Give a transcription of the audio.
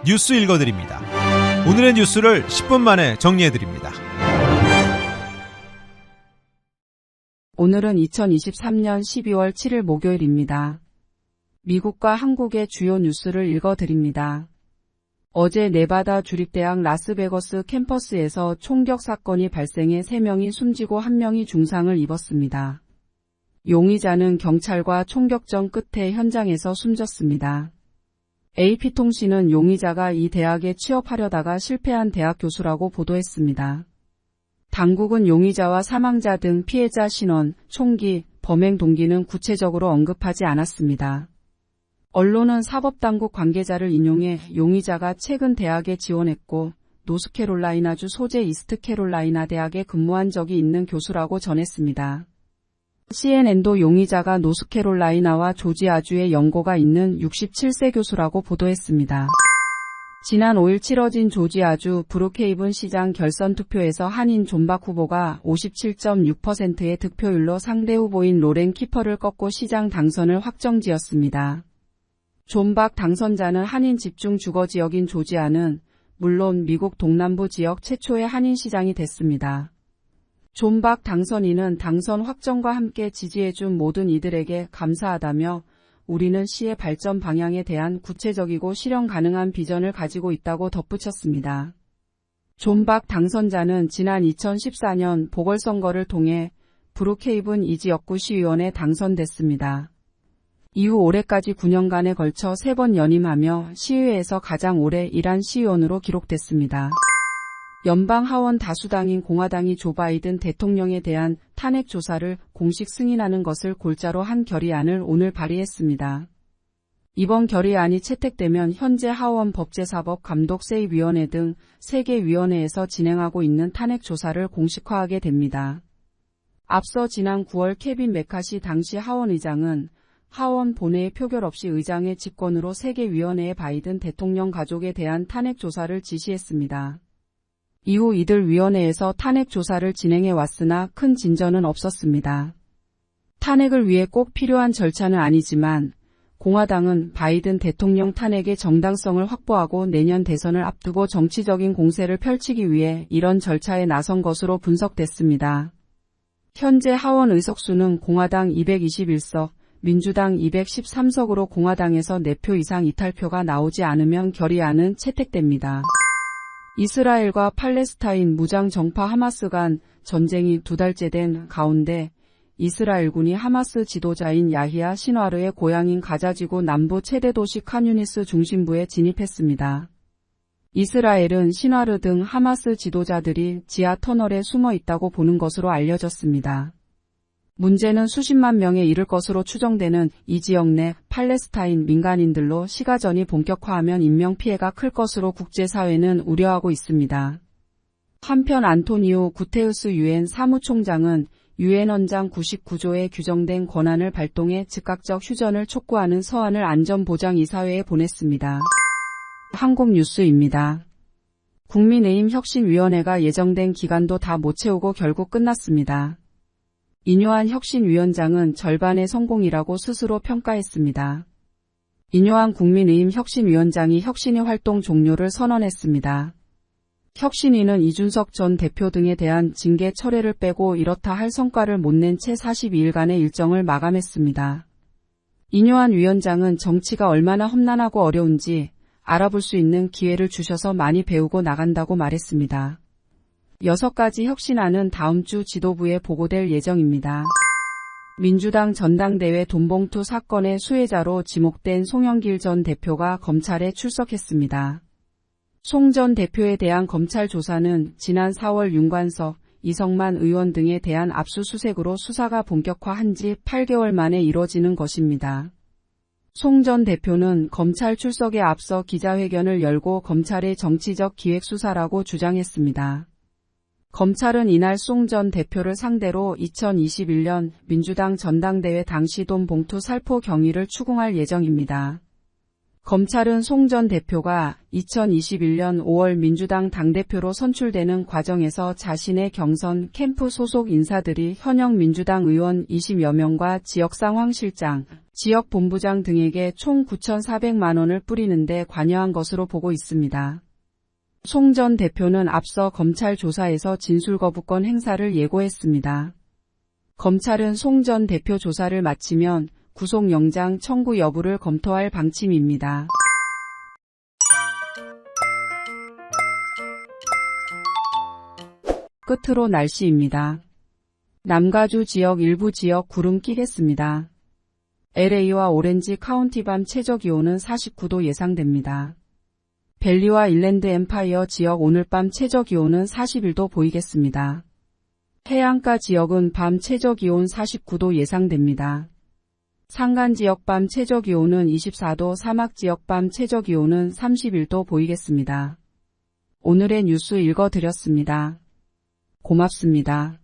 뉴스 읽어드립니다. 오늘의 뉴스를 10분 만에 정리해드립니다. 오늘은 2023년 12월 7일 목요일입니다. 미국과 한국의 주요 뉴스를 읽어드립니다. 어제 네바다 주립대학 라스베거스 캠퍼스에서 총격 사건이 발생해 3명이 숨지고 1명이 중상을 입었습니다. 용의자는 경찰과 총격전 끝에 현장에서 숨졌습니다. AP통신은 용의자가 이 대학에 취업하려다가 실패한 대학 교수라고 보도했습니다. 당국은 용의자와 사망자 등 피해자 신원, 총기, 범행 동기는 구체적으로 언급하지 않았습니다. 언론은 사법당국 관계자를 인용해 용의자가 최근 대학에 지원했고 노스캐롤라이나주 소재 이스트캐롤라이나 대학에 근무한 적이 있는 교수라고 전했습니다. CNN도 용의자가 노스캐롤라이나와 조지아주에 연고가 있는 67세 교수라고 보도했습니다. 지난 5일 치러진 조지아주 브룩헤이븐 시장 결선 투표에서 한인 존박 후보가 57.6%의 득표율로 상대 후보인 로렌 키퍼를 꺾고 시장 당선을 확정지었습니다. 존박 당선자는 한인 집중 주거 지역인 조지아는 물론 미국 동남부 지역 최초의 한인 시장이 됐습니다. 존박 당선인은 당선 확정과 함께 지지해준 모든 이들에게 감사하다며 우리는 시의 발전 방향에 대한 구체적이고 실현 가능한 비전을 가지고 있다고 덧붙였습니다. 존박 당선자는 지난 2014년 보궐선거를 통해 브룩헤이븐 이 지역구 시의원에 당선됐습니다. 이후 올해까지 9년간에 걸쳐 3번 연임하며 시의회에서 가장 오래 일한 시의원으로 기록됐습니다. 연방 하원 다수당인 공화당이 조 바이든 대통령에 대한 탄핵 조사를 공식 승인하는 것을 골자로 한 결의안을 오늘 발의했습니다. 이번 결의안이 채택되면 현재 하원 법제사법감독세입위원회 등 3개 위원회에서 진행하고 있는 탄핵 조사를 공식화하게 됩니다. 앞서 지난 9월 케빈 메카시 당시 하원 의장은 하원 본회의 표결 없이 의장의 직권으로 3개 위원회의 바이든 대통령 가족에 대한 탄핵 조사를 지시했습니다. 이후 이들 위원회에서 탄핵 조사를 진행해 왔으나 큰 진전은 없었습니다. 탄핵을 위해 꼭 필요한 절차는 아니지만 공화당은 바이든 대통령 탄핵의 정당성을 확보하고 내년 대선을 앞두고 정치적인 공세를 펼치기 위해 이런 절차에 나선 것으로 분석됐습니다. 현재 하원 의석수는 공화당 221석, 민주당 213석으로 공화당에서 4표 이상 이탈표가 나오지 않으면 결의안은 채택됩니다. 이스라엘과 팔레스타인 무장 정파 하마스 간 전쟁이 2달째 된 가운데 이스라엘군이 하마스 지도자인 야히야 신와르의 고향인 가자지구 남부 최대 도시 칸유니스 중심부에 진입했습니다. 이스라엘은 신와르 등 하마스 지도자들이 지하 터널에 숨어 있다고 보는 것으로 알려졌습니다. 문제는 수십만 명에 이를 것으로 추정되는 이 지역 내 팔레스타인 민간인들로 시가전이 본격화하면 인명피해가 클 것으로 국제사회는 우려하고 있습니다. 한편 안토니오 구테우스 유엔 사무총장은 유엔 헌장 99조에 규정된 권한을 발동해 즉각적 휴전을 촉구하는 서한을 안전보장이사회에 보냈습니다. 한국 뉴스입니다. 국민의힘 혁신위원회가 예정된 기간도 다 못 채우고 결국 끝났습니다. 인요한 혁신위원장은 절반의 성공이라고 스스로 평가했습니다. 인요한 국민의힘 혁신위원장이 혁신위 활동 종료를 선언했습니다. 혁신위는 이준석 전 대표 등에 대한 징계 철회를 빼고 이렇다 할 성과를 못 낸 채 42일간의 일정을 마감했습니다. 인요한 위원장은 정치가 얼마나 험난하고 어려운지 알아볼 수 있는 기회를 주셔서 많이 배우고 나간다고 말했습니다. 6가지 혁신안은 다음 주 지도부에 보고될 예정입니다. 민주당 전당대회 돈봉투 사건의 수혜자로 지목된 송영길 전 대표가 검찰에 출석했습니다. 송 전 대표에 대한 검찰 조사는 지난 4월 윤관석, 이성만 의원 등에 대한 압수수색으로 수사가 본격화한 지 8개월 만에 이뤄지는 것입니다. 송 전 대표는 검찰 출석에 앞서 기자회견을 열고 검찰의 정치적 기획수사라고 주장했습니다. 검찰은 이날 송 전 대표를 상대로 2021년 민주당 전당대회 당시 돈 봉투 살포 경위를 추궁할 예정입니다. 검찰은 송 전 대표가 2021년 5월 민주당 당대표로 선출되는 과정에서 자신의 경선 캠프 소속 인사들이 현역 민주당 의원 20여 명과 지역상황실장, 지역 본부장 등에게 총 9,400만 원을 뿌리는데 관여한 것으로 보고 있습니다. 송 전 대표는 앞서 검찰 조사에서 진술거부권 행사를 예고했습니다. 검찰은 송 전 대표 조사를 마치면 구속영장 청구 여부를 검토할 방침입니다. 끝으로 날씨입니다. 남가주 지역 일부 지역 구름 끼겠습니다. LA와 오렌지 카운티 밤 최저기온은 49도 예상됩니다. 벨리와 인랜드 엠파이어 지역 오늘 밤 최저기온은 41도 보이겠습니다. 해안가 지역은 밤 최저기온 49도 예상됩니다. 산간 지역 밤 최저기온은 24도, 사막 지역 밤 최저기온은 31도 보이겠습니다. 오늘의 뉴스 읽어드렸습니다. 고맙습니다.